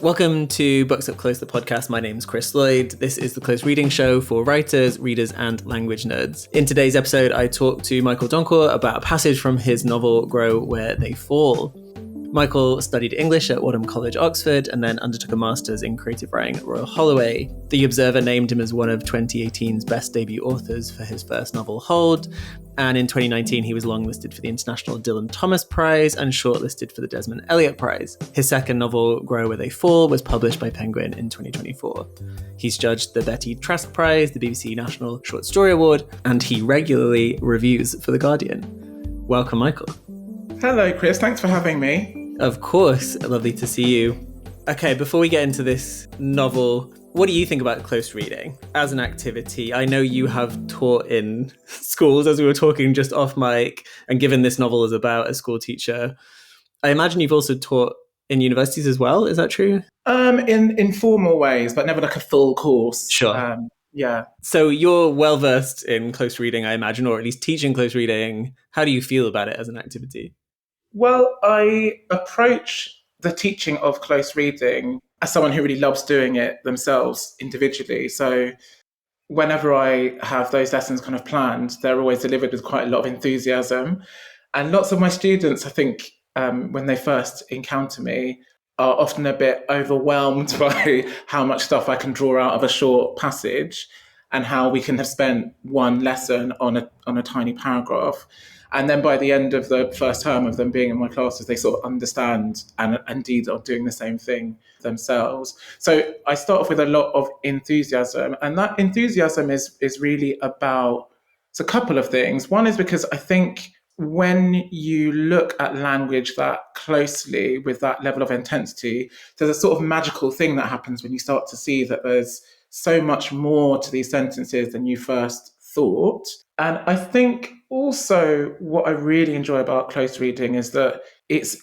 Welcome to Books Up Close, the podcast. My name's Chris Lloyd. This is the close reading show for writers, readers, and language nerds. In today's episode, I talk to Michael Donkor about a passage from his novel Grow Where They Fall. Michael studied English at Wadham College, Oxford, and then undertook a master's in creative writing at Royal Holloway. The Observer named him as one of 2018's best debut authors for his first novel, Hold, and in 2019 he was longlisted for the International Dylan Thomas Prize and shortlisted for the Desmond Elliott Prize. His second novel, Grow Where They Fall, was published by Penguin in 2024. He's judged the Betty Trask Prize, the BBC National Short Story Award, and he regularly reviews for The Guardian. Welcome, Michael. Hello, Chris. Thanks for having me. Of course. Lovely to see you. Okay, before we get into this novel, what do you think about close reading as an activity? I know you have taught in schools, as we were talking just off mic, and given this novel is about a school teacher. I imagine you've also taught in universities as well. Is that true? In informal ways, but never like a full course. Sure. Yeah. So you're well versed in close reading, I imagine, or at least teaching close reading. How do you feel about it as an activity? Well, I approach the teaching of close reading as someone who really loves doing it themselves individually. So whenever I have those lessons kind of planned, they're always delivered with quite a lot of enthusiasm. And lots of my students, I think, when they first encounter me, are often a bit overwhelmed by how much stuff I can draw out of a short passage and how we can have spent one lesson on a tiny paragraph. And then by the end of the first term of them being in my classes, they sort of understand and indeed are doing the same thing themselves. So I start off with a lot of enthusiasm. And that enthusiasm is really about a couple of things. One is because I think when you look at language that closely with that level of intensity, there's a sort of magical thing that happens when you start to see that there's so much more to these sentences than you first thought. And I think also what I really enjoy about close reading is that it's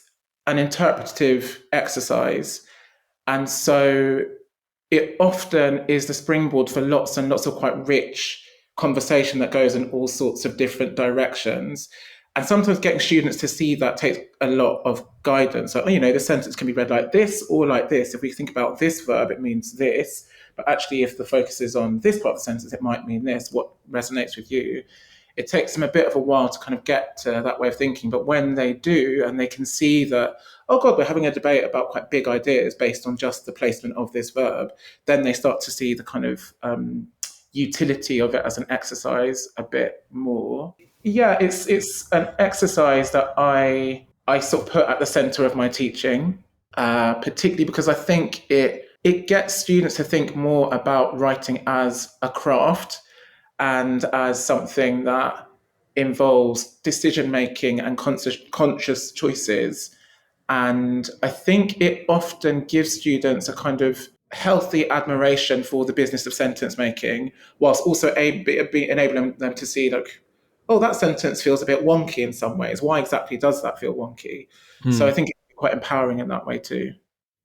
an interpretative exercise. And so it often is the springboard for lots and lots of quite rich conversation that goes in all sorts of different directions. And sometimes getting students to see that takes a lot of guidance. So, the sentence can be read like this or like this. If we think about this verb, it means this. But actually, if the focus is on this part of the sentence, it might mean this. What resonates with you? It takes them a bit of a while to kind of get to that way of thinking. But when they do, and they can see that, oh God, we're having a debate about quite big ideas based on just the placement of this verb, then they start to see the kind of utility of it as an exercise a bit more. Yeah, it's an exercise that I sort of put at the center of my teaching, particularly because I think it gets students to think more about writing as a craft and as something that involves decision-making and conscious choices. And I think it often gives students a kind of healthy admiration for the business of sentence making, whilst also enabling them to see, like, oh, that sentence feels a bit wonky in some ways. Why exactly does that feel wonky? So I think it's quite empowering in that way too.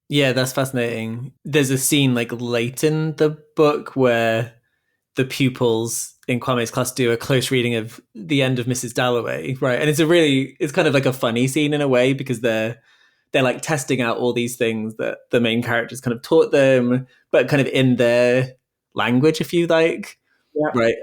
Yeah, that's fascinating. There's a scene like late in the book where the pupils in Kwame's class do a close reading of the end of Mrs. Dalloway, right? And it's kind of like a funny scene in a way because they're like testing out all these things that the main characters kind of taught them, but kind of in their language, if you like, yeah. Right?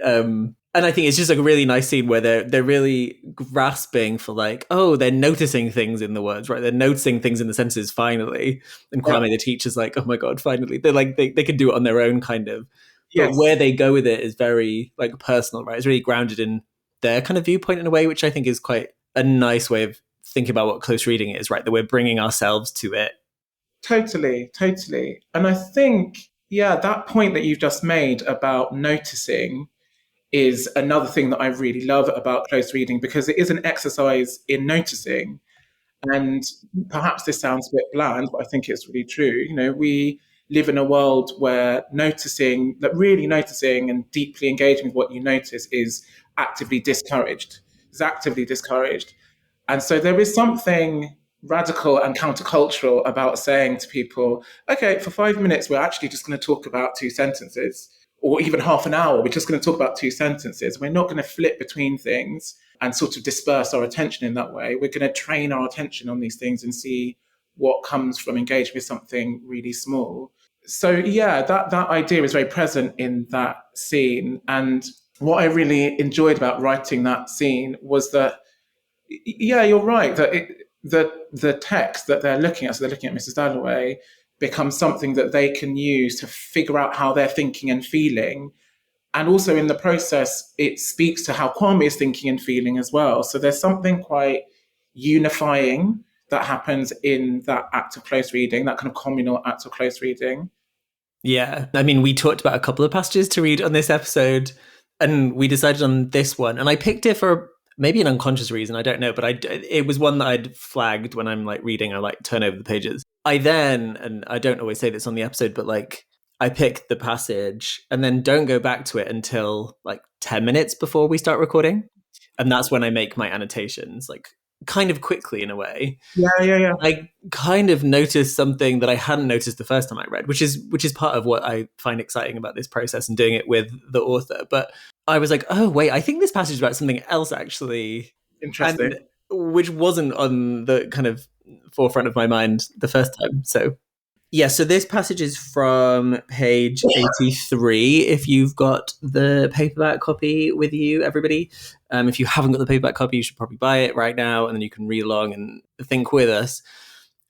And I think it's just like a really nice scene where they're really grasping for like, oh, they're noticing things in the words, right? They're noticing things in the sentences finally. And Kwame, the teacher's like, oh my God, finally. They're like, they can do it on their own kind of. But Yes. where they go with it is very like personal, right? It's really grounded in their kind of viewpoint in a way, which I think is quite a nice way of thinking about what close reading is, right? That we're bringing ourselves to it. Totally. And I think, that point that you've just made about noticing is another thing that I really love about close reading, because it is an exercise in noticing. And perhaps this sounds a bit bland, but I think it's really true. We live in a world where really noticing and deeply engaging with what you notice is actively discouraged. And so there is something radical and countercultural about saying to people, okay, for 5 minutes, we're actually just going to talk about 2 sentences, or even half an hour, we're just going to talk about 2 sentences. We're not going to flip between things and sort of disperse our attention in that way. We're going to train our attention on these things and see what comes from engaging with something really small. So yeah, that idea is very present in that scene. And what I really enjoyed about writing that scene was that, yeah, you're right, that the text that they're looking at, so they're looking at Mrs. Dalloway, becomes something that they can use to figure out how they're thinking and feeling. And also in the process, it speaks to how Kwame is thinking and feeling as well. So there's something quite unifying that happens in that act of close reading, that kind of communal act of close reading. Yeah. I mean, we talked about a couple of passages to read on this episode, and we decided on this one. And I picked it for maybe an unconscious reason, I don't know, but it was one that I'd flagged when I'm like reading, I like turn over the pages. I then, and I don't always say this on the episode, but like I pick the passage and then don't go back to it until like 10 minutes before we start recording. And that's when I make my annotations, like kind of quickly in a way. Yeah. I kind of noticed something that I hadn't noticed the first time I read, which is part of what I find exciting about this process and doing it with the author. But I was like, oh wait, I think this passage is about something else actually. Interesting. And which wasn't on the kind of forefront of my mind the first time. So yeah, so this passage is from page 83. If you've got the paperback copy with you, everybody. If you haven't got the paperback copy, you should probably buy it right now, and then you can read along and think with us.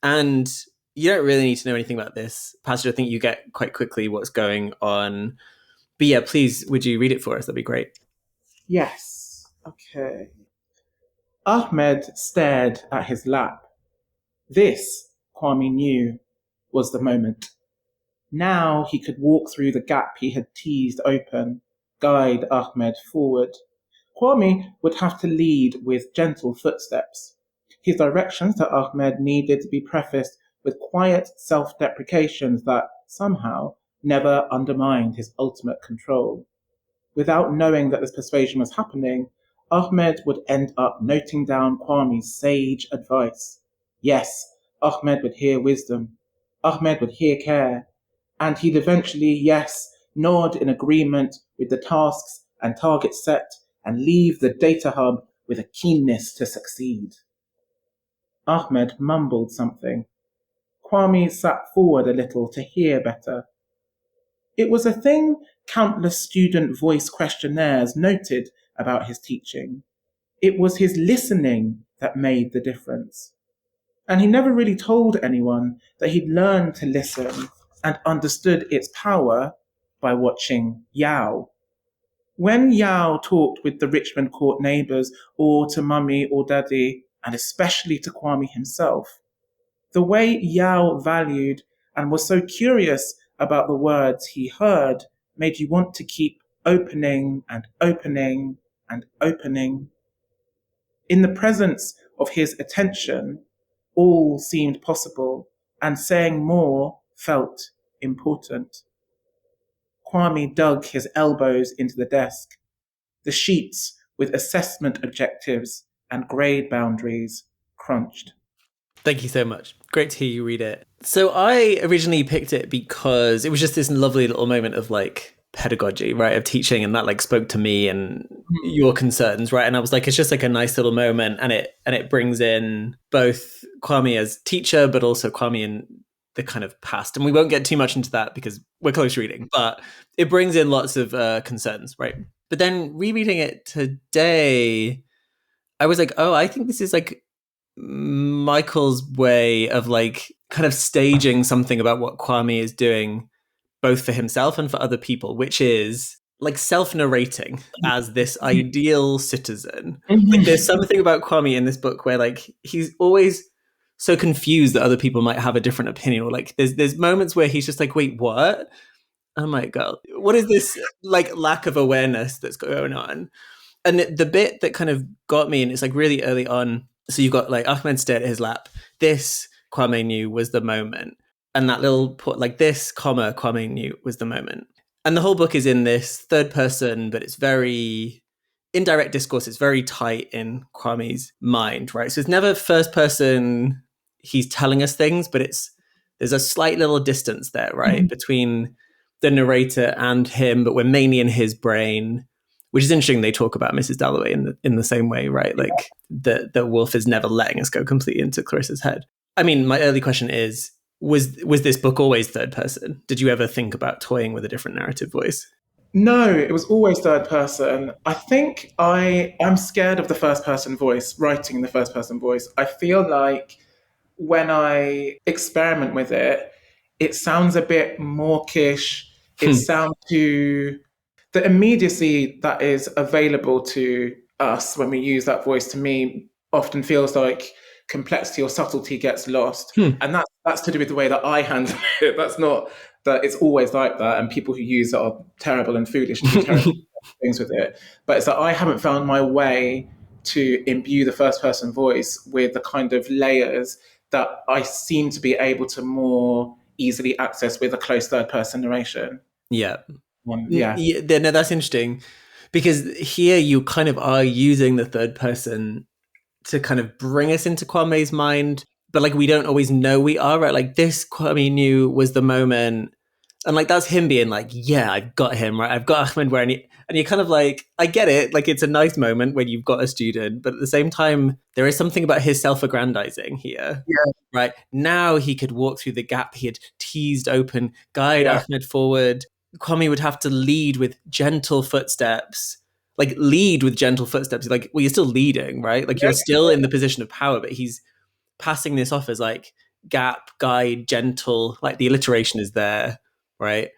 And you don't really need to know anything about this passage. I think you get quite quickly what's going on. But yeah, please, would you read it for us? That'd be great. Yes. Okay. Ahmed stared at his lap. This, Kwame knew, was the moment. Now he could walk through the gap he had teased open, guide Ahmed forward. Kwame would have to lead with gentle footsteps. His directions to Ahmed needed to be prefaced with quiet self-deprecations that, somehow, never undermined his ultimate control. Without knowing that this persuasion was happening, Ahmed would end up noting down Kwame's sage advice. Yes, Ahmed would hear wisdom. Ahmed would hear care. And he'd eventually, yes, nod in agreement with the tasks and targets set and leave the data hub with a keenness to succeed. Ahmed mumbled something. Kwame sat forward a little to hear better. It was a thing countless student voice questionnaires noted about his teaching. It was his listening that made the difference. And he never really told anyone that he'd learned to listen and understood its power by watching Yao. When Yao talked with the Richmond Court neighbours, or to Mummy or Daddy, and especially to Kwame himself, the way Yao valued and was so curious about the words he heard made you want to keep opening and opening and opening. In the presence of his attention, all seemed possible, and saying more felt important. Kwame dug his elbows into the desk. The sheets with assessment objectives and grade boundaries crunched. Thank you so much. Great to hear you read it. So I originally picked it because it was just this lovely little moment of like pedagogy, right, of teaching, and that like spoke to me and your concerns, right? And I was like, it's just like a nice little moment, and it brings in both Kwame as teacher, but also Kwame in the kind of past. And we won't get too much into that because we're close reading, but it brings in lots of concerns, right? But then rereading it today, I was like, oh, I think this is like Michael's way of like kind of staging something about what Kwame is doing both for himself and for other people, which is like self-narrating as this ideal citizen. Like there's something about Kwame in this book where like he's always so confused that other people might have a different opinion, or like there's moments where he's just like, wait, what? Oh my god, what is this like lack of awareness that's going on? And the bit that kind of got me, and it's like really early on, so you've got like Ahmed stared at his lap. This Kwame knew was the moment. And that little put like this comma Kwame knew was the moment. And the whole book is in this third person, but it's very indirect discourse. It's very tight in Kwame's mind, right? So it's never first person. He's telling us things, but there's a slight little distance there, right, between the narrator and him, but we're mainly in his brain. Which is interesting. They talk about Mrs. Dalloway in the same way, right? Like the wolf is never letting us go completely into Clarissa's head. I mean, my early question is, was this book always third person? Did you ever think about toying with a different narrative voice? No, it was always third person. I think I'm scared of the first person voice, writing in the first person voice. I feel like when I experiment with it, it sounds a bit mawkish. It sounds too the immediacy that is available to us when we use that voice, to me, often feels like complexity or subtlety gets lost. And that's to do with the way that I handle it. That's not that it's always like that, and people who use it are terrible and foolish and do terrible things with it. But it's that I haven't found my way to imbue the first person voice with the kind of layers that I seem to be able to more easily access with a close third person narration. Yeah. Yeah. Yeah, no, that's interesting, because here you kind of are using the third person to kind of bring us into Kwame's mind, but like we don't always know we are, right? Like this Kwame knew was the moment, and like that's him being like, yeah, I've got him, right? I've got Ahmed, where and you're kind of like, I get it, like it's a nice moment when you've got a student, but at the same time, there is something about his self-aggrandizing here. Yeah. Right now, he could walk through the gap he had teased open, guide Ahmed forward. Kwame would have to lead with gentle footsteps, like lead with gentle footsteps. Like, well, you're still leading, right? Like you're still in the position of power, but he's passing this off as like gap, guide, gentle. Like the alliteration is there, right?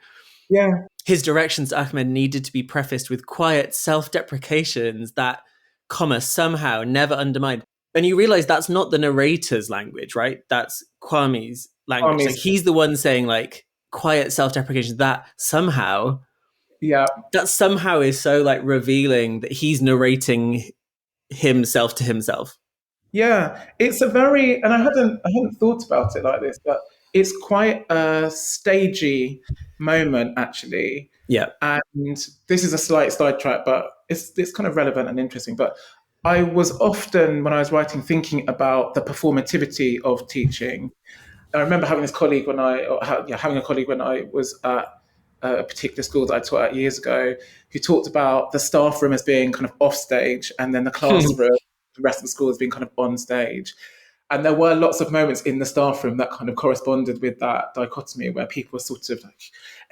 Yeah. His directions to Ahmed needed to be prefaced with quiet self-deprecations that, comma, somehow never undermined. And you realize that's not the narrator's language, right? That's Kwame's language. Like he's the one saying like quiet self-deprecation that somehow is so like revealing that he's narrating himself to himself. Yeah, it's a very, and I hadn't thought about it like this, but it's quite a stagey moment actually. Yeah. And this is a slight sidetrack, but it's kind of relevant and interesting. But I was often, when I was writing, thinking about the performativity of teaching. I remember having this colleague having a colleague when I was at a particular school that I taught at years ago, who talked about the staff room as being kind of off stage, and then the classroom, the rest of the school as being kind of on stage. And there were lots of moments in the staff room that kind of corresponded with that dichotomy, where people were sort of like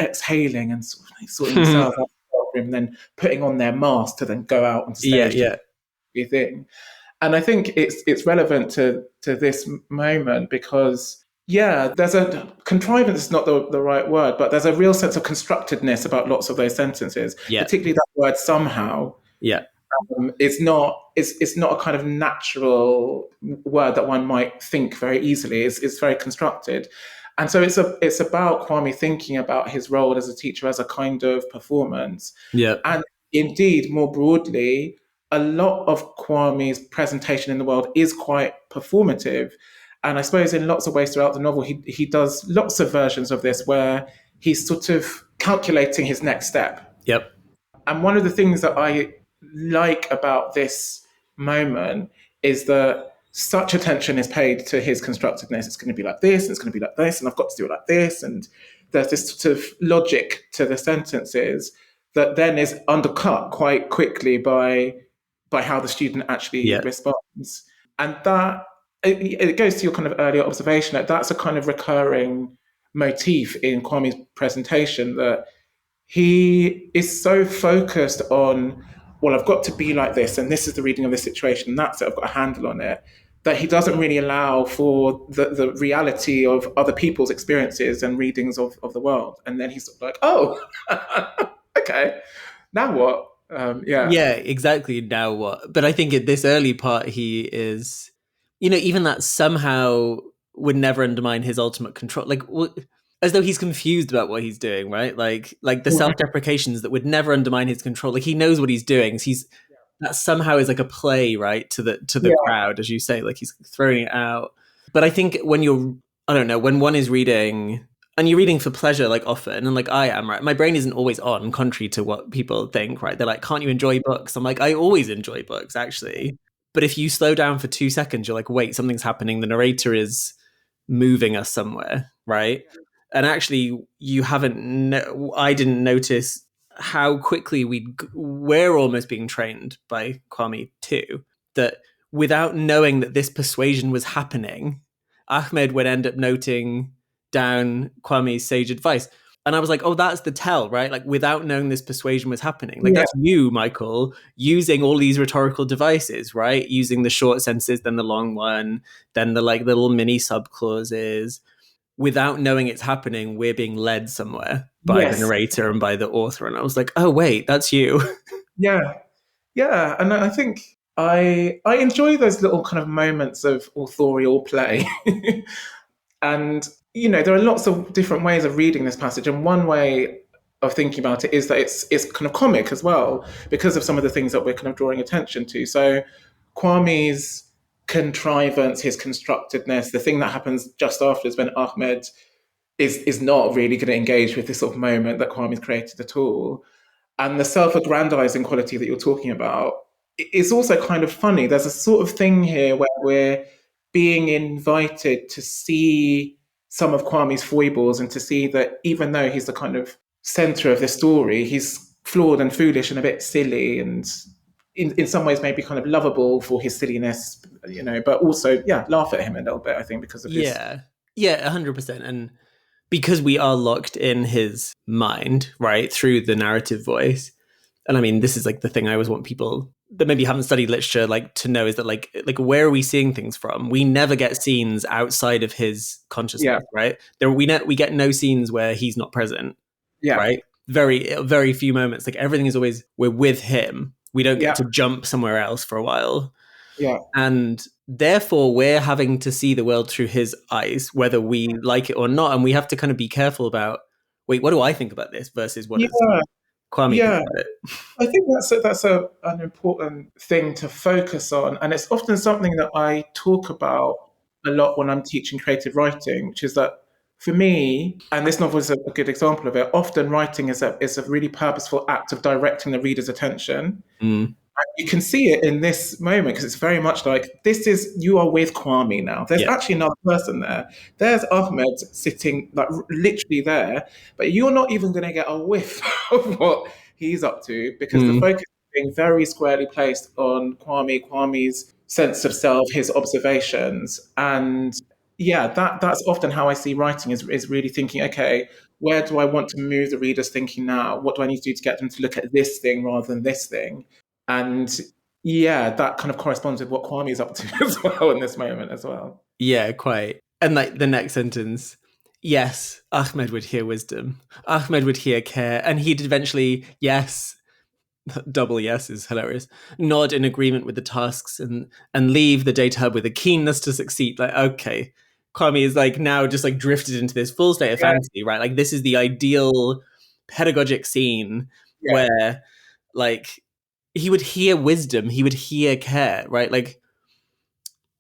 exhaling and sort of like sorting themselves out of the staff room, and then putting on their mask to then go out on stage. To do a thing. And I think it's relevant to this moment because, yeah, there's a contrivance, is not the right word, but there's a real sense of constructedness about lots of those sentences, particularly that word somehow. Yeah. It's not a kind of natural word that one might think very easily. It's very constructed. And so it's about Kwame thinking about his role as a teacher as a kind of performance. Yeah. And indeed, more broadly, a lot of Kwame's presentation in the world is quite performative. And I suppose in lots of ways throughout the novel, he does lots of versions of this where he's sort of calculating his next step. Yep. And one of the things that I like about this moment is that such attention is paid to his constructiveness. It's going to be like this, and it's going to be like this, and I've got to do it like this. And there's this sort of logic to the sentences that then is undercut quite quickly by how the student actually responds. And that it goes to your kind of earlier observation that that's a kind of recurring motif in Kwame's presentation, that he is so focused on, well, I've got to be like this, and this is the reading of this situation, and that's it, I've got a handle on it, that he doesn't really allow for the reality of other people's experiences and readings of the world. And then he's sort of like, oh, okay, now what? Yeah, exactly. Now what? But I think at this early part, he is, even that somehow would never undermine his ultimate control. Like, as though he's confused about what he's doing, right? Like the self-deprecations that would never undermine his control. Like he knows what he's doing. That somehow is like a play, right, to the crowd, as you say. Like he's throwing it out. But I think when one is reading, and you're reading for pleasure, like often, and like I am, right? My brain isn't always on, contrary to what people think, right? They're like, can't you enjoy books? I'm like, I always enjoy books, actually. But if you slow down for 2 seconds, you're like, wait, something's happening. The narrator is moving us somewhere, right? And actually, I didn't notice how quickly we're almost being trained by Kwame too, that without knowing that this persuasion was happening, Ahmed would end up noting down Kwame's sage advice. And I was like, oh, that's the tell, right? Like, without knowing this persuasion was happening. Like, Yeah. that's you, Michael, using all these rhetorical devices, right? Using the short sentences, then the long one, then the like little mini subclauses. Without knowing it's happening, we're being led somewhere by the Yes. narrator and by the author. And I was like, oh, wait, that's you. Yeah. Yeah. And I think I enjoy those little kind of moments of authorial play. And, there are lots of different ways of reading this passage. And one way of thinking about it is that it's kind of comic as well, because of some of the things that we're kind of drawing attention to. So Kwame's contrivance, his constructedness, the thing that happens just after is when Ahmed is not really going to engage with this sort of moment that Kwame's created at all. And the self-aggrandizing quality that you're talking about is also kind of funny. There's a sort of thing here where we're being invited to see some of Kwame's foibles and to see that even though he's the kind of center of the story, he's flawed and foolish and a bit silly and in some ways maybe kind of lovable for his silliness, but also, laugh at him a little bit, I think, because of his... Yeah, 100%. And because we are locked in his mind, right, through the narrative voice. And I mean, this is like the thing I always want people that maybe haven't studied literature like to know is that like where are we seeing things from? We never get scenes outside of his consciousness, right? We get no scenes where he's not present, right? Very few moments. Like everything is always we're with him. We don't get to jump somewhere else for a while. Yeah. And therefore, we're having to see the world through his eyes, whether we like it or not. And we have to kind of be careful about, wait, what do I think about this versus what does Kwame think about it? I think that's an important thing to focus on. And it's often something that I talk about a lot when I'm teaching creative writing, which is that for me, and this novel is a good example of it, often writing is a really purposeful act of directing the reader's attention. You can see it in this moment because it's very much like you are with Kwame now. There's actually another person there. There's Ahmed sitting like literally there, but you're not even going to get a whiff of what he's up to because the focus is being very squarely placed on Kwame's sense of self, his observations, and that's often how I see writing is really thinking, okay, where do I want to move the reader's thinking now? What do I need to do to get them to look at this thing rather than this thing? And that kind of corresponds with what Kwame is up to as well in this moment as well. Yeah, quite. And like the next sentence, yes, Ahmed would hear wisdom. Ahmed would hear care. And he'd eventually, yes, double yes is hilarious, nod in agreement with the tasks and leave the data hub with a keenness to succeed. Like, okay, Kwame is like now just like drifted into this full state of fantasy, right? Like this is the ideal pedagogic scene where like he would hear wisdom, he would hear care, right? Like,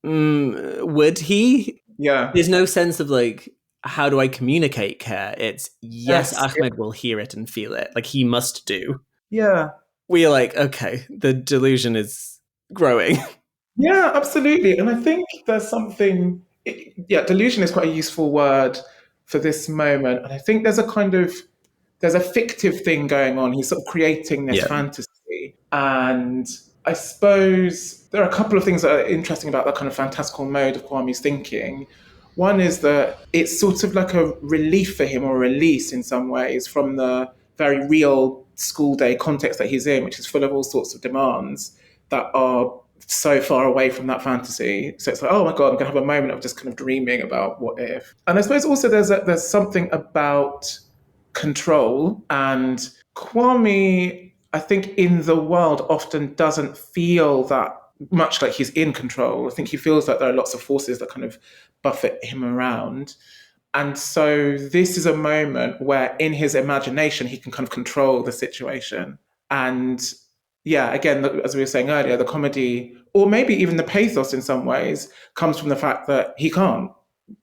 would he? Yeah. There's no sense of like, how do I communicate care? It's yes, Ahmed will hear it and feel it. Like he must do. Yeah. We are like, okay, the delusion is growing. Yeah, absolutely. And I think there's something, delusion is quite a useful word for this moment. And I think there's a fictive thing going on. He's sort of creating this fantasy. And I suppose there are a couple of things that are interesting about that kind of fantastical mode of Kwame's thinking. One is that it's sort of like a relief for him or a release in some ways from the very real school day context that he's in, which is full of all sorts of demands that are so far away from that fantasy. So it's like, oh my God, I'm going to have a moment of just kind of dreaming about what if. And I suppose also there's something about control, and Kwame, I think in the world often doesn't feel that much like he's in control. I think he feels like there are lots of forces that kind of buffet him around. And so this is a moment where in his imagination, he can kind of control the situation. And again, as we were saying earlier, the comedy, or maybe even the pathos in some ways, comes from the fact that he can't.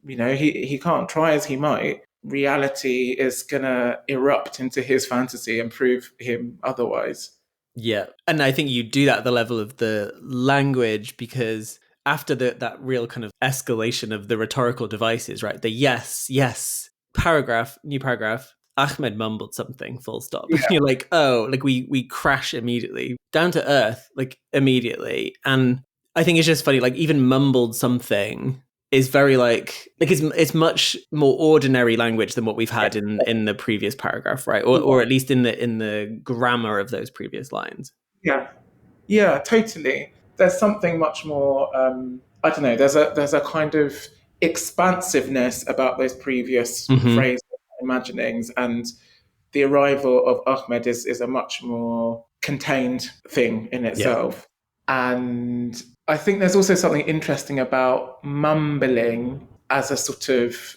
He can't, try as he might. Reality is going to erupt into his fantasy and prove him otherwise. Yeah. And I think you do that at the level of the language, because after that real kind of escalation of the rhetorical devices, right? The yes, paragraph, new paragraph, Ahmed mumbled something, full stop. Yeah. You're like, oh, like we crash immediately, down to earth, like immediately. And I think it's just funny, like even mumbled something is very like it's much more ordinary language than what we've had in the previous paragraph, right? Or at least in the grammar of those previous lines. Yeah, totally. There's something much more. I don't know. There's a kind of expansiveness about those previous phrases, imaginings, and the arrival of Ahmed is a much more contained thing in itself. And I think there's also something interesting about mumbling as a sort of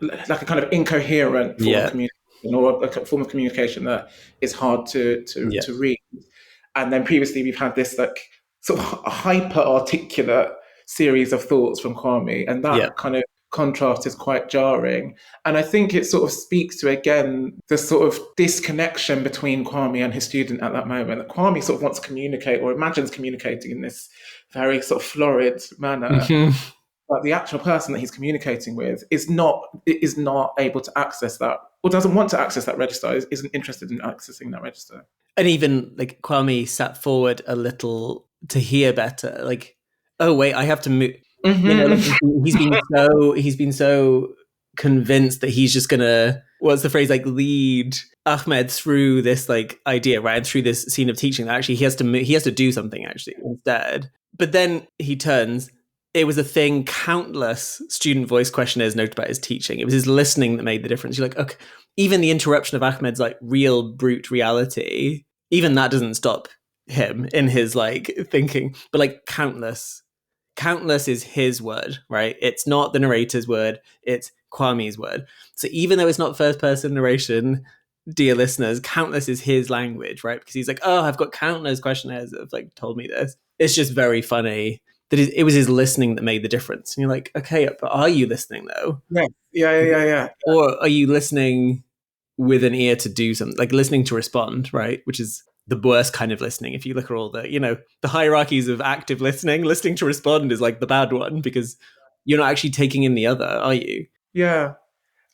like a kind of incoherent form of communication, or a form of communication that is hard to read. And then previously we've had this like sort of hyper articulate series of thoughts from Kwame, and that kind of contrast is quite jarring. And I think it sort of speaks to, again, the sort of disconnection between Kwame and his student at that moment. That Kwame sort of wants to communicate, or imagines communicating in this very sort of florid manner. But the actual person that he's communicating with is not able to access that, or doesn't want to access that register, isn't interested in accessing that register. And even like Kwame sat forward a little to hear better. Like, oh wait, I have to move. You know, like he's been so convinced that he's just gonna, what's the phrase, like lead Ahmed through this like idea, right, and through this scene of teaching, that actually he has to do something actually instead. But then he turns. It was a thing countless student voice questionnaires noted about his teaching. It was his listening that made the difference. You're like, okay, even the interruption of Ahmed's like real brute reality, even that doesn't stop him in his like thinking. But like countless is his word, right? It's not the narrator's word, it's Kwame's word. So even though it's not first person narration, dear listeners, countless is his language, right? Because he's like, oh, I've got countless questionnaires that have like told me this. It's just very funny that it was his listening that made the difference. And you're like, okay, but are you listening though? Yeah. Or are you listening with an ear to do something, like listening to respond, right? Which is the worst kind of listening. If you look at all the, you know, the hierarchies of active listening to respond is like the bad one, because you're not actually taking in the other, are you? Yeah.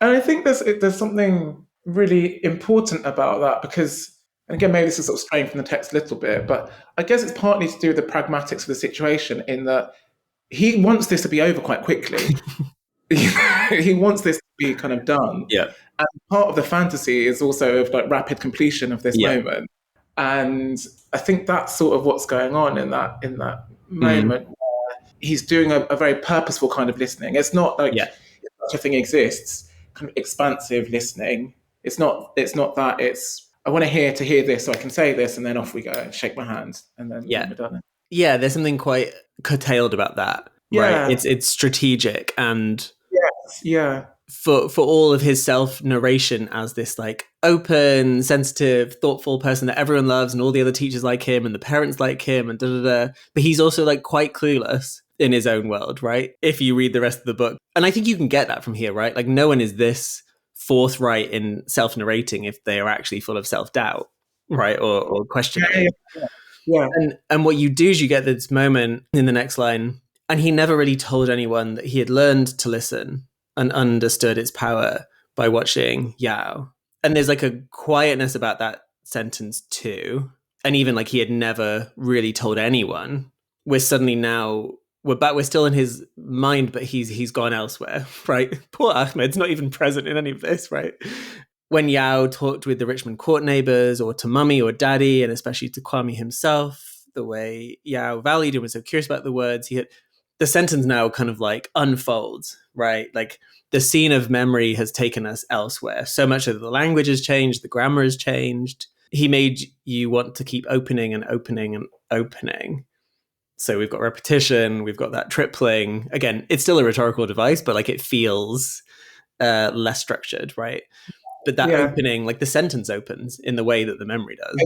And I think there's something really important about that, because, and again, maybe this is sort of straying from the text a little bit, but I guess it's partly to do with the pragmatics of the situation, in that he wants this to be over quite quickly. He wants this to be kind of done. Yeah. And part of the fantasy is also of like rapid completion of this moment. And I think that's sort of what's going on in that moment, where he's doing a very purposeful kind of listening. It's not like if such a thing exists, kind of expansive listening. It's not that. It's, I want to hear this so I can say this, and then off we go and shake my hand, and then we're done. Yeah, there's something quite curtailed about that, right? It's strategic, and for all of his self-narration as this like open, sensitive, thoughtful person that everyone loves, and all the other teachers like him, and the parents like him, and but he's also like quite clueless in his own world, right? If you read the rest of the book. And I think you can get that from here, right? Like no one is this forthright in self-narrating if they are actually full of self-doubt, right? Or questioning. Yeah. And what you do is you get this moment in the next line, and he never really told anyone that he had learned to listen and understood its power by watching Yao. And there's like a quietness about that sentence too. And even like he had never really told anyone. We're suddenly now, we're still in his mind, but he's gone elsewhere, right? Poor Ahmed's not even present in any of this, right? When Yao talked with the Richmond court neighbors, or to mummy or daddy, and especially to Kwame himself, the way Yao valued him, was so curious about the words, the sentence now kind of like unfolds, right? Like the scene of memory has taken us elsewhere. So much of the language has changed, the grammar has changed. He made you want to keep opening and opening and opening. So we've got repetition, we've got that tripling. Again, it's still a rhetorical device, but like it feels less structured, right? But that opening, like the sentence opens in the way that the memory does.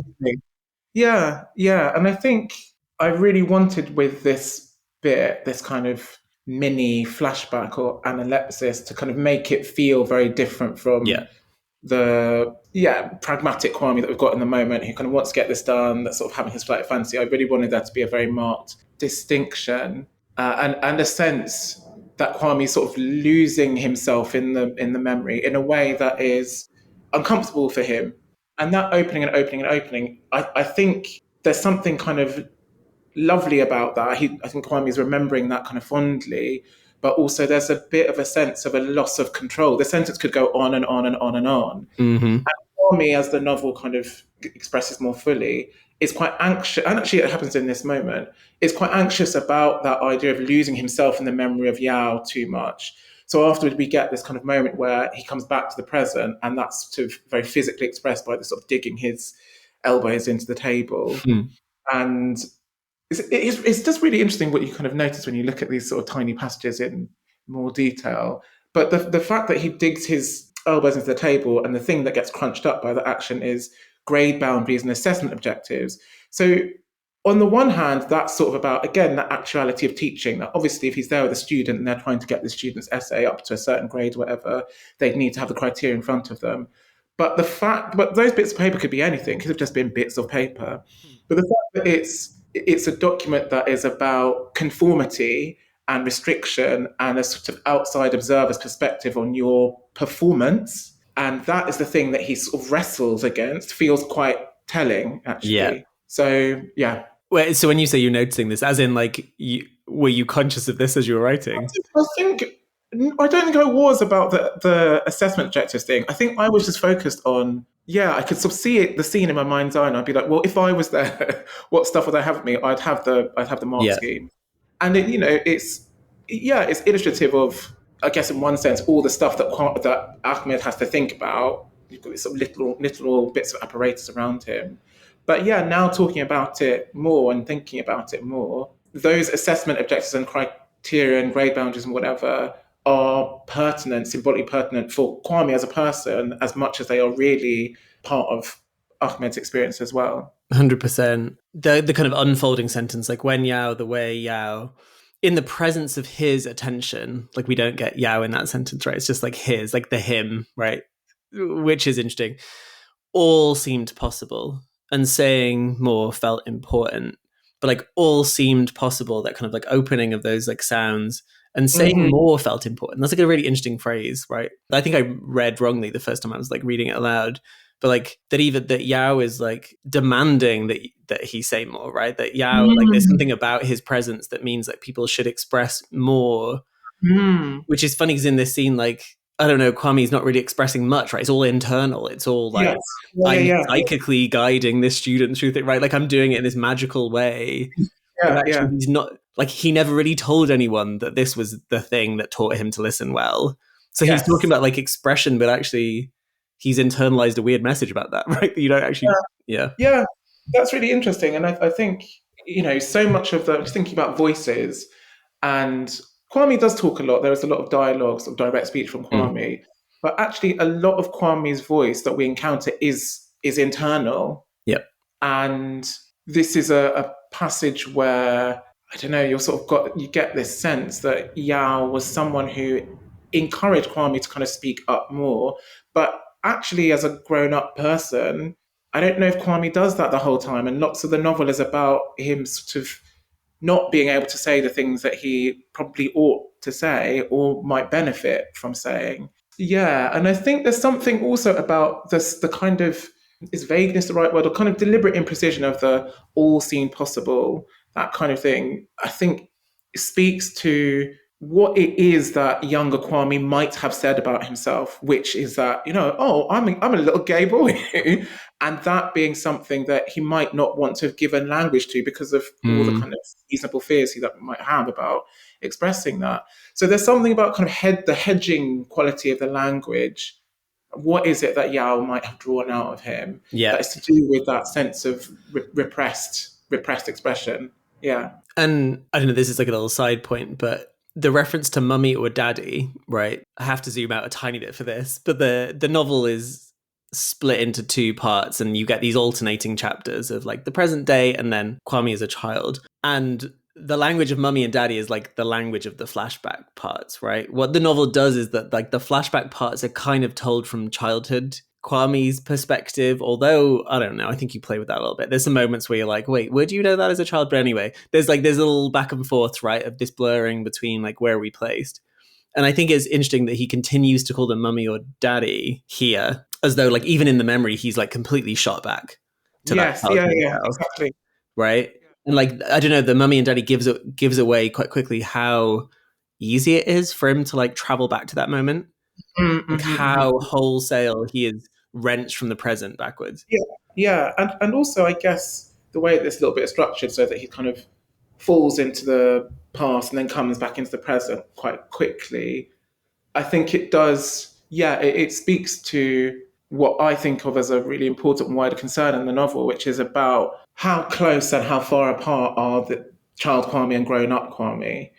Yeah. And I think I really wanted with this bit, this kind of mini flashback or analepsis, to kind of make it feel very different from the pragmatic Kwame that we've got in the moment, who kind of wants to get this done, that's sort of having his flight of fancy. I really wanted there to be a very marked distinction, and a sense that Kwame's sort of losing himself in the memory in a way that is uncomfortable for him. And that opening and opening and opening, I think there's something kind of lovely about that. I think Kwame is remembering that kind of fondly, but also there's a bit of a sense of a loss of control. The sentence could go on and on and on and on. Mm-hmm. For me, as the novel kind of expresses more fully, is quite anxious, and actually it happens in this moment, is quite anxious about that idea of losing himself in the memory of Yao too much. So afterwards, we get this kind of moment where he comes back to the present, and that's sort of very physically expressed by the sort of digging his elbows into the table. And it's just really interesting what you kind of notice when you look at these sort of tiny passages in more detail. But the fact that he digs his elbows into the table, and the thing that gets crunched up by the action is grade boundaries and assessment objectives. So on the one hand, that's sort of about, again, that actuality of teaching. That obviously, if he's there with a student and they're trying to get the student's essay up to a certain grade, whatever, they'd need to have the criteria in front of them. But those bits of paper could be anything. Could have just been bits of paper. But the fact that it's a document that is about conformity and restriction and a sort of outside observer's perspective on your performance, and that is the thing that he sort of wrestles against, feels quite telling, actually. Yeah. So, yeah. Wait, so when you say you're noticing this, as in, like, were you conscious of this as you were writing? I don't think I was about the assessment objectives thing. I think I was just focused on, I could sort of see the scene in my mind's eye, and I'd be like, well, if I was there, what stuff would I have with me? I'd have the mark scheme. And it's illustrative of, I guess, in one sense, all the stuff that Ahmed has to think about. You've got these sort of little bits of apparatus around him. But now talking about it more and thinking about it more, those assessment objectives and criteria and grade boundaries and whatever are pertinent, symbolically pertinent for Kwame as a person, as much as they are really part of Ahmed's experience as well. 100%. The kind of unfolding sentence, like when Yao, the way Yao, in the presence of his attention, like we don't get Yao in that sentence, right? It's just like his, like the him, right? Which is interesting. All seemed possible, and saying more felt important, but like all seemed possible, that kind of like opening of those like sounds, and saying more felt important. That's like a really interesting phrase, right? I think I read wrongly the first time I was like reading it aloud, but like that Yao is like demanding that he say more, right? That Yao, like there's something about his presence that means that people should express more, which is funny because in this scene, like, I don't know, Kwame's not really expressing much, right? It's all internal. It's all like, I'm psychically guiding this student through it, right? Like I'm doing it in this magical way. He's not, like, he never really told anyone that this was the thing that taught him to listen well. So he's talking about like expression, but actually he's internalized a weird message about that, right? That you don't actually, Yeah, that's really interesting. And I think, so much of just thinking about voices, and Kwame does talk a lot. There is a lot of dialogue, sort of direct speech from Kwame, but actually a lot of Kwame's voice that we encounter is internal. Yep. And this is a passage where, I don't know, you get this sense that Yao was someone who encouraged Kwame to kind of speak up more. But actually, as a grown-up person, I don't know if Kwame does that the whole time. And lots of the novel is about him sort of not being able to say the things that he probably ought to say or might benefit from saying. Yeah, and I think there's something also about the kind of, is vagueness the right word, or kind of deliberate imprecision of the all seemed possible, that kind of thing, I think speaks to what it is that younger Kwame might have said about himself, which is that, I'm a little gay boy. And that being something that he might not want to have given language to because of all the kind of reasonable fears he might have about expressing that. So there's something about kind of the hedging quality of the language. What is it that Yao might have drawn out of him? Yeah, that is to do with that sense of repressed expression. Yeah. And I don't know, this is like a little side point, but the reference to mummy or daddy, right? I have to zoom out a tiny bit for this, but the novel is split into two parts, and you get these alternating chapters of like the present day and then Kwame as a child. And the language of mummy and daddy is like the language of the flashback parts, right? What the novel does is that like the flashback parts are kind of told from childhood Kwame's perspective, although I don't know, I think you play with that a little bit. There's some moments where you're like, wait, where do you know that as a child? But anyway, there's a little back and forth, right, of this blurring between like where are we placed. And I think it's interesting that he continues to call them mummy or daddy here, as though like even in the memory he's like completely shot back to that childhood exactly, right? And like, I don't know, the mummy and daddy gives away quite quickly how easy it is for him to like travel back to that moment, like how wholesale he is wrenched from the present backwards. Yeah, yeah, and also I guess the way this little bit is structured so that he kind of falls into the past and then comes back into the present quite quickly. I think it does. Yeah, it speaks to what I think of as a really important wider concern in the novel, which is about how close and how far apart are the child Kwame and grown up Kwame.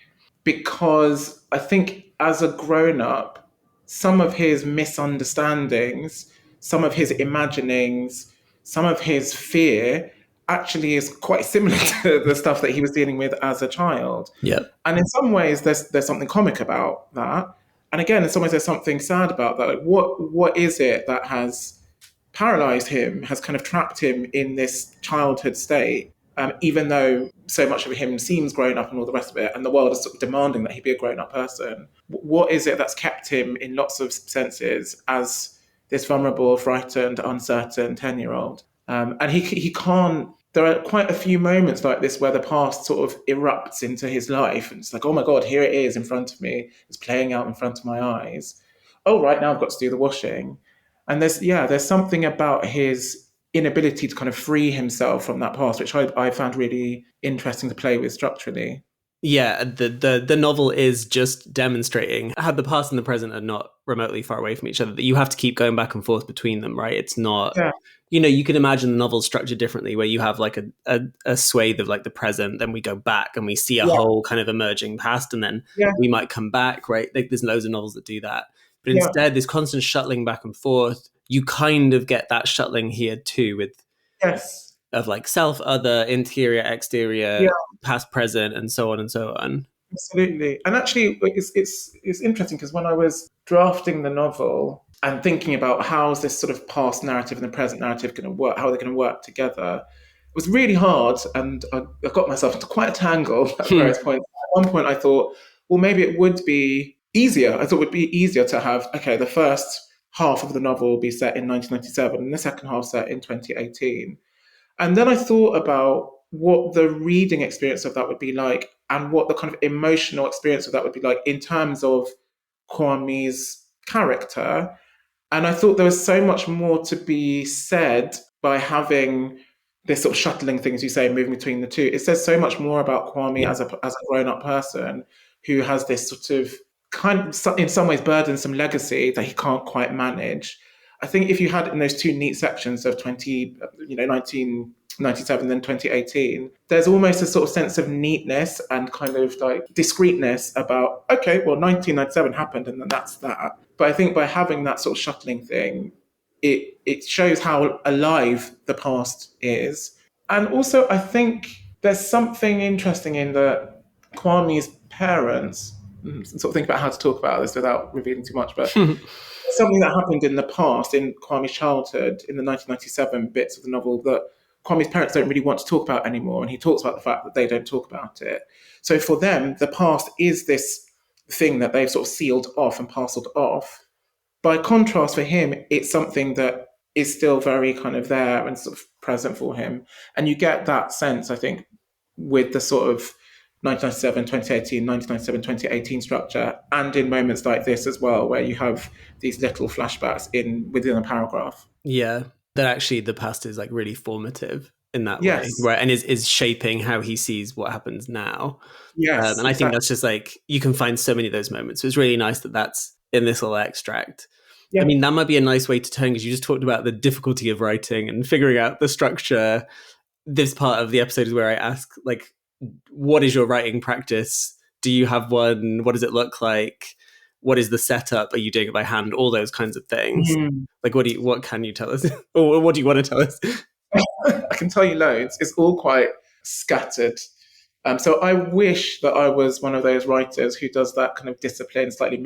Because I think as a grown up, some of his misunderstandings, some of his imaginings, some of his fear actually is quite similar to the stuff that he was dealing with as a child. Yeah. And in some ways, there's something comic about that. And again, in some ways, there's something sad about that. Like, what is it that has paralyzed him, has kind of trapped him in this childhood state, even though so much of him seems grown up and all the rest of it, and the world is sort of demanding that he be a grown up person. What is it that's kept him in lots of senses as this vulnerable, frightened, uncertain 10-year-old? And he can't. There are quite a few moments like this where the past sort of erupts into his life, and it's like, oh my god, here it is in front of me. It's playing out in front of my eyes. Oh, right, now I've got to do the washing. And there's something about his inability to kind of free himself from that past, which I found really interesting to play with structurally. Yeah, the novel is just demonstrating how the past and the present are not remotely far away from each other, that you have to keep going back and forth between them, right? It's not, Yeah, you can imagine the novel structured differently where you have like a swathe of like the present, then we go back and we see a yeah, whole kind of emerging past, and then yeah, we might come back, right? Like there's loads of novels that do that. But yeah, instead, this constant shuttling back and forth, you kind of get that shuttling here too, with yes, of like self, other, interior, exterior, yeah. past, present, and so on and so on. Absolutely. And actually, it's interesting because when I was drafting the novel and thinking about how's this sort of past narrative and the present narrative going to work, how they're going to work together, it was really hard. And I got myself into quite a tangle at various points. At one point, I thought, well, maybe it would be easier. I thought it would be easier to have, okay, the first half of the novel will be set in 1997 and the second half set in 2018. And then I thought about what the reading experience of that would be like and what the kind of emotional experience of that would be like in terms of Kwame's character. And I thought there was so much more to be said by having this sort of shuttling thing, as you say, moving between the two. It says so much more about Kwame Yeah. as a grown up person who has this sort of kind of, in some ways, burdensome legacy that he can't quite manage. I think if you had in those two neat sections of 1997, then 2018, there's almost a sort of sense of neatness and kind of like discreteness about, okay, well, 1997 happened and then that's that. But I think by having that sort of shuttling thing, it shows how alive the past is. And also, I think there's something interesting in that Kwame's parents, sort of think about how to talk about this without revealing too much, but something that happened in the past, in Kwame's childhood, in the 1997 bits of the novel, that Kwame's parents don't really want to talk about anymore. And he talks about the fact that they don't talk about it. So for them, the past is this thing that they've sort of sealed off and parceled off. By contrast, for him, it's something that is still very kind of there and sort of present for him. And you get that sense, I think, with the sort of 1997, 2018, 1997, 2018 structure, and in moments like this as well, where you have these little flashbacks within a paragraph. Yeah, that actually the past is like really formative in that way, Yes, right? And is shaping how he sees what happens now. yes, And I think exactly. that's just like, you can find so many of those moments. So it's really nice that that's in this little extract. I Yeah. mean, that might be a nice way to turn, because you just talked about the difficulty of writing and figuring out the structure. This part of the episode is where I ask, like, what is your writing practice? Do you have one? What does it look like? What is the setup? Are you doing it by hand? All those kinds of things. Mm. Like, what can you tell us? Or what do you want to tell us? I can tell you loads. It's all quite scattered. So I wish that I was one of those writers who does that kind of disciplined, slightly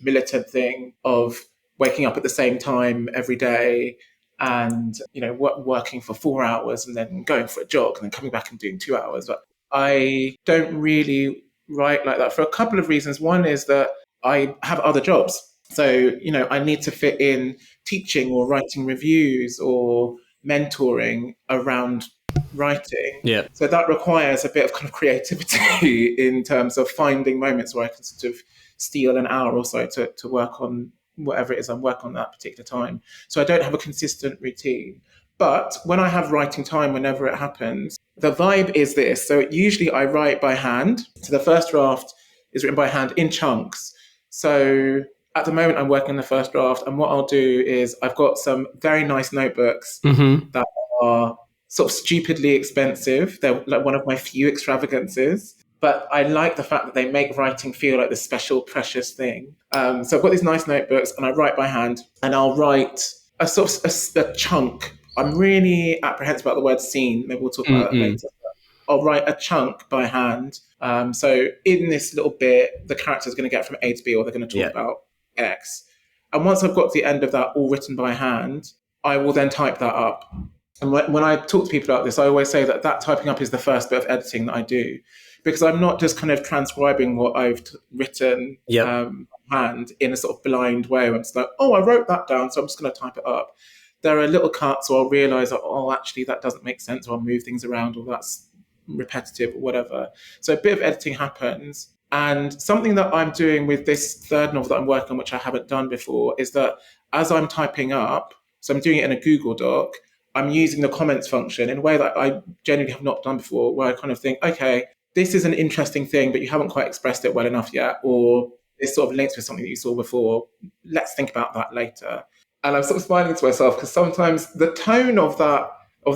militant thing of waking up at the same time every day and working for 4 hours and then going for a jog and then coming back and doing 2 hours. But I don't really write like that for a couple of reasons. One is that I have other jobs. So, I need to fit in teaching or writing reviews or mentoring around writing. Yeah. So that requires a bit of kind of creativity in terms of finding moments where I can sort of steal an hour or so to work on whatever it is I'm working on that particular time. So I don't have a consistent routine. But when I have writing time, whenever it happens, the vibe is this. So usually I write by hand. So the first draft is written by hand in chunks. So at the moment, I'm working on the first draft. And what I'll do is I've got some very nice notebooks that are sort of stupidly expensive. They're like one of my few extravagances. But I like the fact that they make writing feel like this special, precious thing. So I've got these nice notebooks and I write by hand and I'll write a sort of a chunk. I'm really apprehensive about the word scene. Maybe we'll talk about that later. I'll write a chunk by hand. So in this little bit, the character's going to get from A to B, or they're going to talk about X. And once I've got to the end of that all written by hand, I will then type that up. And when I talk to people about this, I always say that typing up is the first bit of editing that I do, because I'm not just kind of transcribing what I've written hand in a sort of blind way. I'm just like, oh, I wrote that down, so I'm just going to type it up. There are little cuts, or I'll realise that, oh, actually, that doesn't make sense, or I'll move things around, or that's repetitive, or whatever. So a bit of editing happens. And something that I'm doing with this third novel that I'm working on, which I haven't done before, is that as I'm typing up, so I'm doing it in a Google Doc, I'm using the comments function in a way that I genuinely have not done before, where I kind of think, okay, this is an interesting thing, but you haven't quite expressed it well enough yet, or this sort of links with something that you saw before. Let's think about that later. And I'm sort of smiling to myself because sometimes the tone of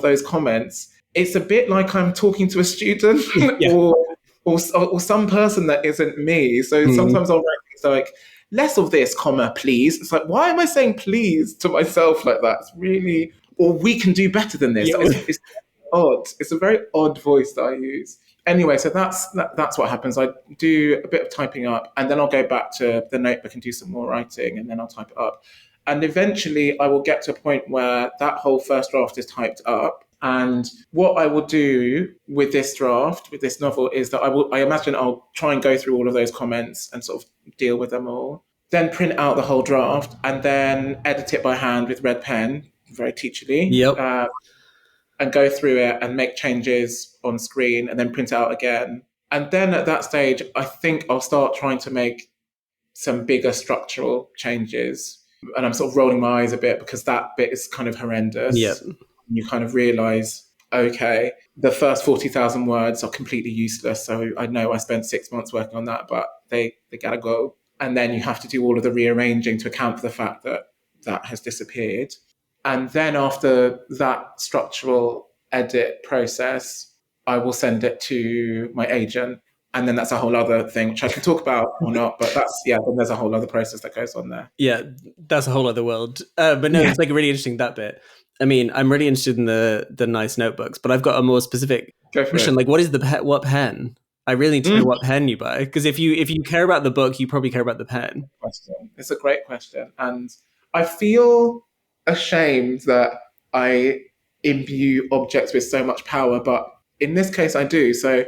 those comments, it's a bit like I'm talking to a student or some person that isn't me. So sometimes I'll write things like, less of this, comma, please. It's like, why am I saying please to myself like that? It's really, or we can do better than this. It's odd. It's a very odd voice that I use. Anyway, so that's what happens. I do a bit of typing up and then I'll go back to the notebook and do some more writing and then I'll type it up. And eventually I will get to a point where that whole first draft is typed up. And what I will do with this draft, with this novel, is that I imagine I'll try and go through all of those comments and sort of deal with them all. Then print out the whole draft and then edit it by hand with red pen, very teacherly. And go through it and make changes on screen and then print it out again. And then at that stage, I think I'll start trying to make some bigger structural changes. And I'm sort of rolling my eyes a bit because that bit is kind of horrendous. You kind of realise, okay, the first 40,000 words are completely useless. So I know I spent 6 months working on that, but they gotta go. And then you have to do all of the rearranging to account for the fact that that has disappeared. And then after that structural edit process, I will send it to my agent. And then that's a whole other thing, which I can talk about or not. But then there's a whole other process that goes on there. Yeah, that's a whole other world. But no, it's like really interesting, that bit. I mean, I'm really interested in the nice notebooks, but I've got a more specific question. Like, what is what pen? I really need to know what pen you buy. Because if you care about the book, you probably care about the pen. It's a great question. And I feel ashamed that I imbue objects with so much power, but in this case I do. So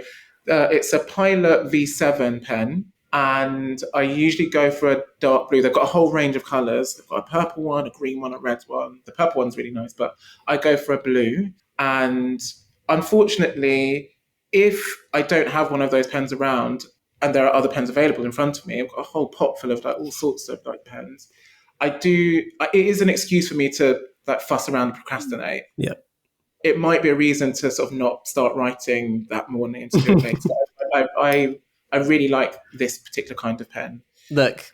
it's a Pilot V7 pen, and I usually go for a dark blue. They've got a whole range of colours. They've got a purple one, a green one, a red one. The purple one's really nice, but I go for a blue. And unfortunately, if I don't have one of those pens around and there are other pens available in front of me, I've got a whole pot full of like all sorts of like pens. It is an excuse for me to like fuss around and procrastinate. Yeah. It might be a reason to sort of not start writing that morning and to do it later. I really like this particular kind of pen. Look,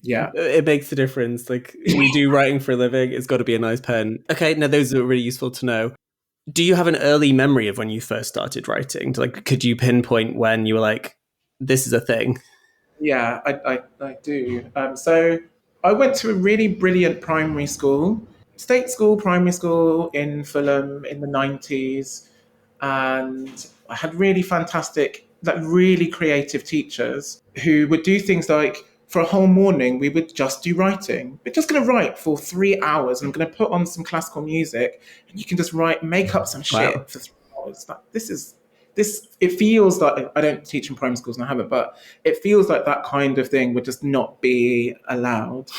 it makes a difference. Like, we do writing for a living. It's got to be a nice pen. Okay, now those are really useful to know. Do you have an early memory of when you first started writing? Like, could you pinpoint when you were like, this is a thing? Yeah, I do. So I went to a really brilliant primary school, state school, primary school in Fulham in the 90s. And I had really fantastic, like really creative teachers who would do things like, for a whole morning, we would just do writing. We're just going to write for 3 hours. And I'm going to put on some classical music and you can just make up some shit for 3 hours. Like, it feels like, I don't teach in primary schools and I haven't, but it feels like that kind of thing would just not be allowed.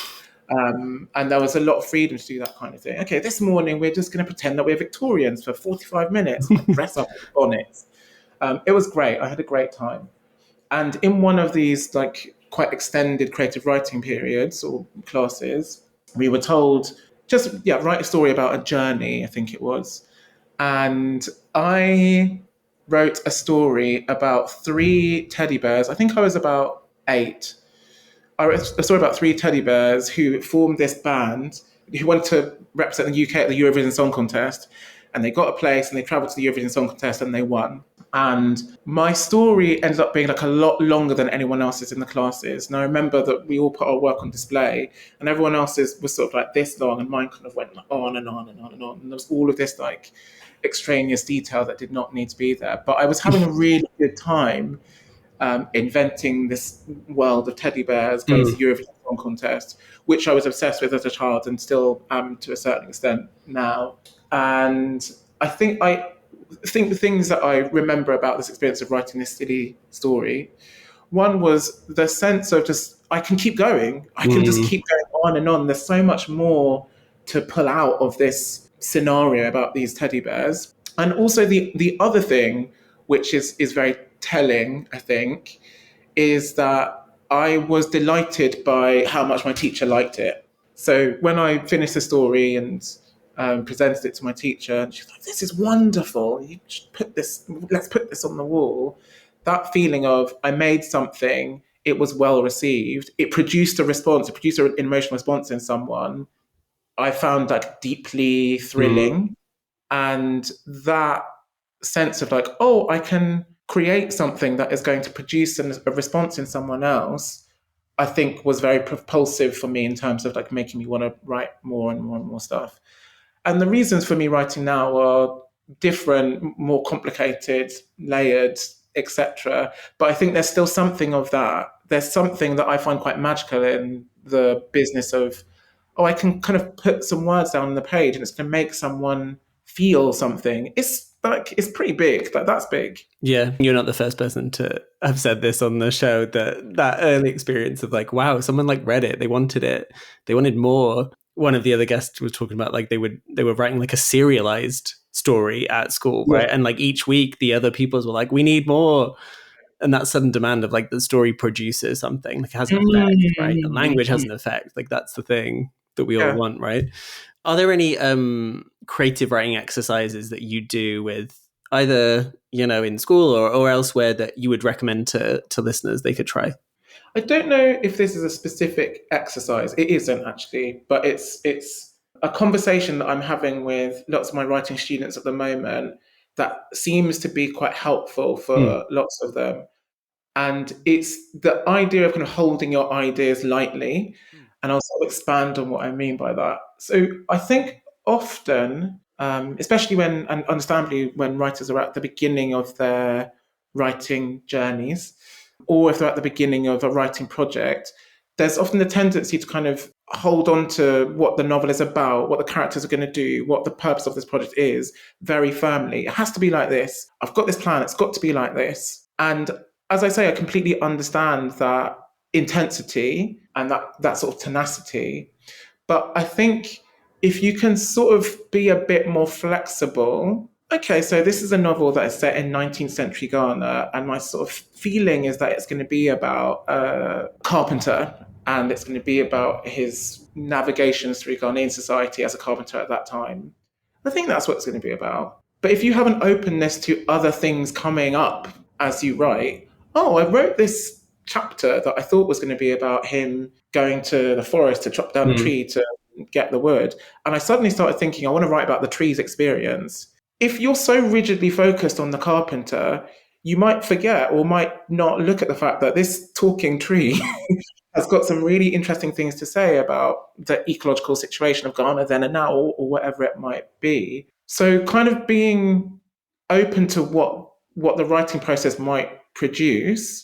And there was a lot of freedom to do that kind of thing. Okay, this morning we're just going to pretend that we're Victorians for 45 minutes, like dress up in bonnets. It was great. I had a great time. And in one of these like quite extended creative writing periods or classes, we were told just write a story about a journey, I think it was. And I wrote a story about 3 teddy bears. I think I was about 8. I wrote a story about 3 teddy bears who formed this band who wanted to represent the UK at the Eurovision Song Contest. And they got a place and they travelled to the Eurovision Song Contest and they won. And my story ended up being like a lot longer than anyone else's in the classes. And I remember that we all put our work on display and everyone else's was sort of like this long and mine kind of went on and on and on and on. And there was all of this like extraneous detail that did not need to be there. But I was having a really good time inventing this world of teddy bears going to the Eurovision Song Contest, which I was obsessed with as a child and still am to a certain extent now. And I think the things that I remember about this experience of writing this silly story, one was the sense of just, I can keep going. I can just keep going on and on. There's so much more to pull out of this scenario about these teddy bears. And also the other thing, which is very telling, I think, is that I was delighted by how much my teacher liked it. So when I finished the story and presented it to my teacher, and she's like, "This is wonderful. You should let's put this on the wall." That feeling of I made something, it was well received, it produced a response, it produced an emotional response in someone, I found that deeply thrilling. And that sense of like, oh, I can create something that is going to produce a response in someone else, I think was very propulsive for me in terms of like making me want to write more and more and more stuff. And the reasons for me writing now are different, more complicated, layered, etc. But I think there's still something of that. There's something that I find quite magical in the business of, oh, I can kind of put some words down on the page and it's going to make someone feel something. It's pretty big. Like that's big. Yeah, you're not the first person to have said this on the show, that early experience of like, wow, someone like read it, they wanted more. One of the other guests was talking about like they were writing like a serialized story at school, right? And like each week the other peoples were like, we need more. And that sudden demand of like the story produces something, like it has an effect, right? The language has an effect. Like that's the thing that we all want, right? Are there any creative writing exercises that you do with either, in school or elsewhere that you would recommend to listeners they could try? I don't know if this is a specific exercise. It isn't actually, but it's a conversation that I'm having with lots of my writing students at the moment that seems to be quite helpful for lots of them. And it's the idea of kind of holding your ideas lightly. And I'll sort of expand on what I mean by that. So I think often, especially when, and understandably, when writers are at the beginning of their writing journeys, or if they're at the beginning of a writing project, there's often the tendency to kind of hold on to what the novel is about, what the characters are going to do, what the purpose of this project is very firmly. It has to be like this. I've got this plan. It's got to be like this. And as I say, I completely understand that intensity and that sort of tenacity. But I think if you can sort of be a bit more flexible, okay, so this is a novel that is set in 19th century Ghana, and my sort of feeling is that it's going to be about a carpenter, and it's going to be about his navigations through Ghanaian society as a carpenter at that time. I think that's what it's going to be about. But if you have an openness to other things coming up as you write, oh, I wrote this chapter that I thought was going to be about him going to the forest to chop down a tree to get the wood. And I suddenly started thinking, I want to write about the tree's experience. If you're so rigidly focused on the carpenter, you might forget or might not look at the fact that this talking tree has got some really interesting things to say about the ecological situation of Ghana then and now, or whatever it might be. So kind of being open to what the writing process might produce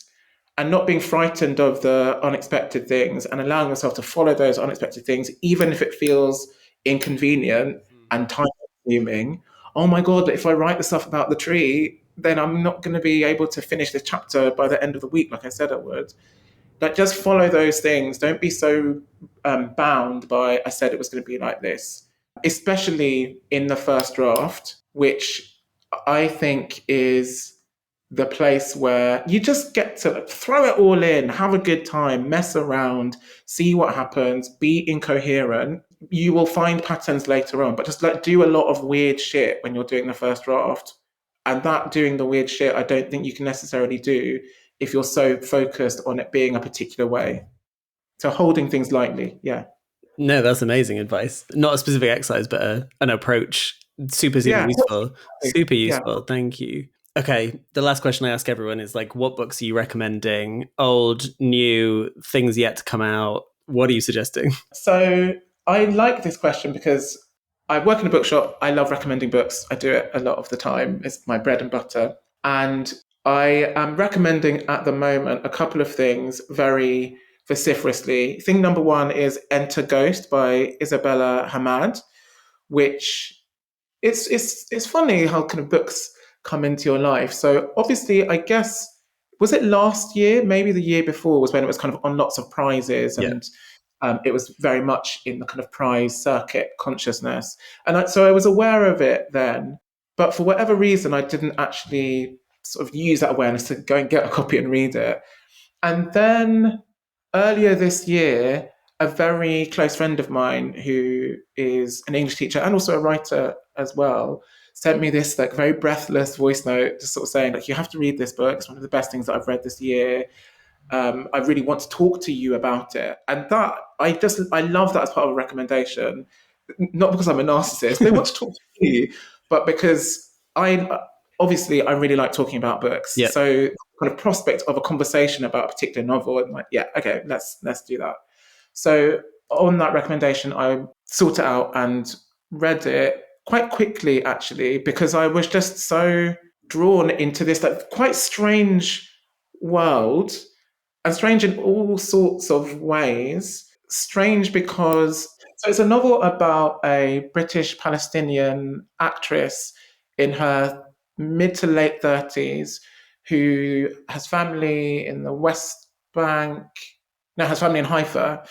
and not being frightened of the unexpected things and allowing yourself to follow those unexpected things, even if it feels inconvenient and time consuming. Oh my God, if I write the stuff about the tree, then I'm not going to be able to finish this chapter by the end of the week, like I said I would. Like, just follow those things. Don't be so bound by, I said it was going to be like this, especially in the first draft, which I think is the place where you just get to throw it all in, have a good time, mess around, see what happens, be incoherent. You will find patterns later on, but just like do a lot of weird shit when you're doing the first draft. And that doing the weird shit, I don't think you can necessarily do if you're so focused on it being a particular way. So holding things lightly, yeah. No, that's amazing advice. Not a specific exercise, but an approach. Super, super Yeah, useful. Super yeah. useful. Thank you. Okay, the last question I ask everyone is like, what books are you recommending? Old, new, things yet to come out? What are you suggesting? So I like this question because I work in a bookshop. I love recommending books. I do it a lot of the time. It's my bread and butter. And I am recommending at the moment a couple of things very vociferously. Thing number one is Enter Ghost by Isabella Hamad, which it's funny how kind of books come into your life. So obviously, I guess, was it last year? Maybe the year before was when it was kind of on lots of prizes, Yeah. and it was very much in the kind of prize circuit consciousness. And so I was aware of it then, but for whatever reason, I didn't actually sort of use that awareness to go and get a copy and read it. And then earlier this year, a very close friend of mine who is an English teacher and also a writer as well sent me this like very breathless voice note, just sort of saying like, you have to read this book. It's one of the best things that I've read this year. I really want to talk to you about it. And that I love that as part of a recommendation, not because I'm a narcissist. They want to talk to me, but because I really like talking about books. Yeah. So kind of prospect of a conversation about a particular novel, I'm like, yeah, okay, let's do that. So on that recommendation, I sought it out and read it quite quickly, actually, because I was just so drawn into this like quite strange world, and strange in all sorts of ways. Strange because so it's a novel about a British Palestinian actress in her mid to late 30s who has family in the West Bank, no, has family in Haifa,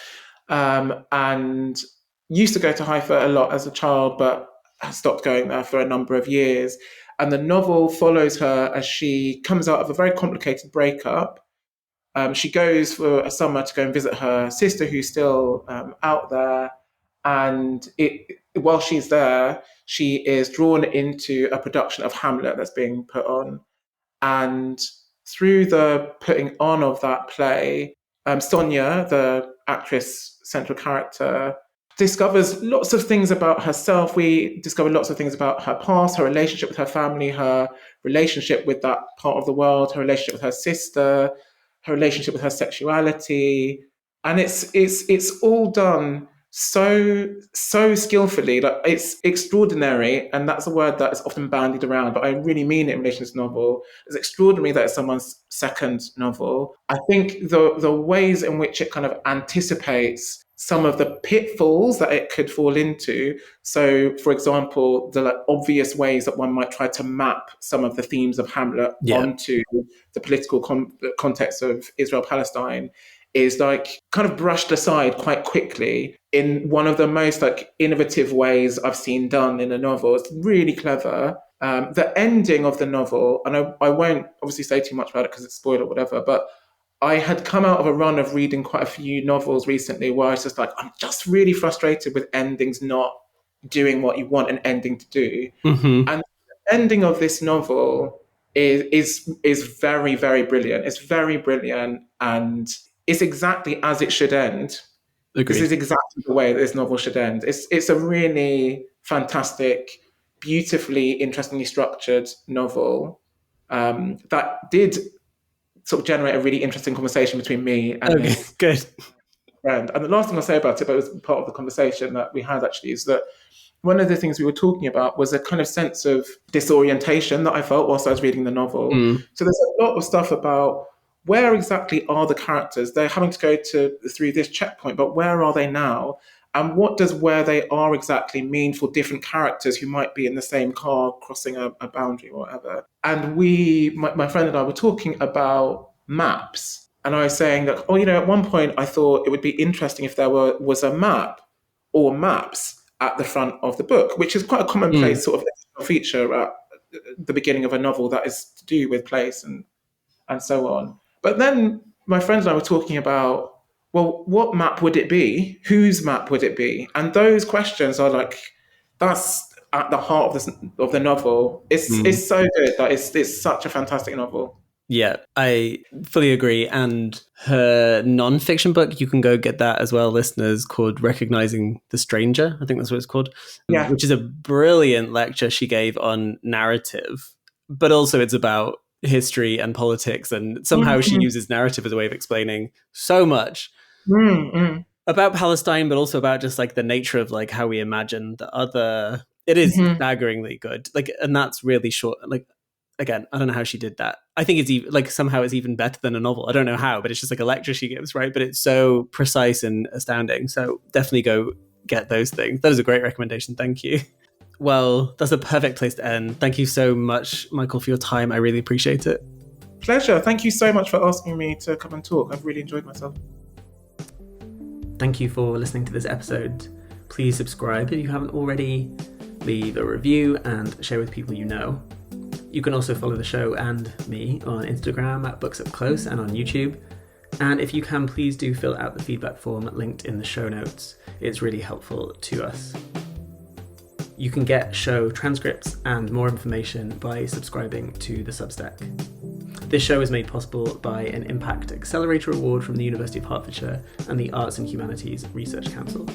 and used to go to Haifa a lot as a child, but has stopped going there for a number of years. And the novel follows her as she comes out of a very complicated breakup. She goes for a summer to go and visit her sister, who's still out there. And while she's there, she is drawn into a production of Hamlet that's being put on. And through the putting on of that play, Sonia, the actress central character, discovers lots of things about herself. We discover lots of things about her past, her relationship with her family, her relationship with that part of the world, her relationship with her sister, her relationship with her sexuality. And it's all done so skillfully. Like, it's extraordinary, and that's a word that is often bandied around, but I really mean it in relation to this novel. It's extraordinary that it's someone's second novel. I think the ways in which it kind of anticipates some of the pitfalls that it could fall into. So, for example, the like, obvious ways that one might try to map some of the themes of Hamlet onto the political context of Israel-Palestine is like kind of brushed aside quite quickly in one of the most like innovative ways I've seen done in a novel. It's really clever. The ending of the novel, and I won't obviously say too much about it because it's spoiled or whatever, but I had come out of a run of reading quite a few novels recently where I was just like, I'm just really frustrated with endings not doing what you want an ending to do. Mm-hmm. And the ending of this novel is very, very brilliant. It's very brilliant, and it's exactly as it should end. Agreed. This is exactly the way that this novel should end. It's a really fantastic, beautifully, interestingly structured novel that did sort of generate a really interesting conversation between me and this good friend. And the last thing I'll say about it, but it was part of the conversation that we had actually, is that one of the things we were talking about was a kind of sense of disorientation that I felt whilst I was reading the novel. So there's a lot of stuff about where exactly are the characters? They're having to go through this checkpoint, but where are they now? And what does where they are exactly mean for different characters who might be in the same car crossing a boundary or whatever? And my friend and I were talking about maps. And I was saying that, at one point I thought it would be interesting if there was a map or maps at the front of the book, which is quite a commonplace sort of feature at the beginning of a novel that is to do with place and so on. But then my friends and I were talking about, well, what map would it be? Whose map would it be? And those questions are like, that's at the heart of the novel. It's so good. Like, it's such a fantastic novel. Yeah, I fully agree. And her non-fiction book, you can go get that as well, listeners, called Recognizing the Stranger. I think that's what it's called. Yeah. Which is a brilliant lecture she gave on narrative, but also it's about history and politics. And somehow she uses narrative as a way of explaining so much about Palestine, but also about just like the nature of like how we imagine the other. It is staggeringly good. Like, and that's really short. Like, again, I don't know how she did that. I think it's even like somehow it's even better than a novel. I don't know how, but it's just like a lecture she gives, right? But it's so precise and astounding. So definitely go get those things. That is a great recommendation. Thank you. Well, that's a perfect place to end. Thank you so much, Michael, for your time. I really appreciate it. Pleasure. Thank you so much for asking me to come and talk. I've really enjoyed myself. Thank you for listening to this episode. Please subscribe if you haven't already. Leave a review and share with people you know. You can also follow the show and me on Instagram at Books Up Close and on YouTube. And if you can, please do fill out the feedback form linked in the show notes. It's really helpful to us. You can get show transcripts and more information by subscribing to the Substack. This show is made possible by an Impact Accelerator Award from the University of Hertfordshire and the Arts and Humanities Research Council.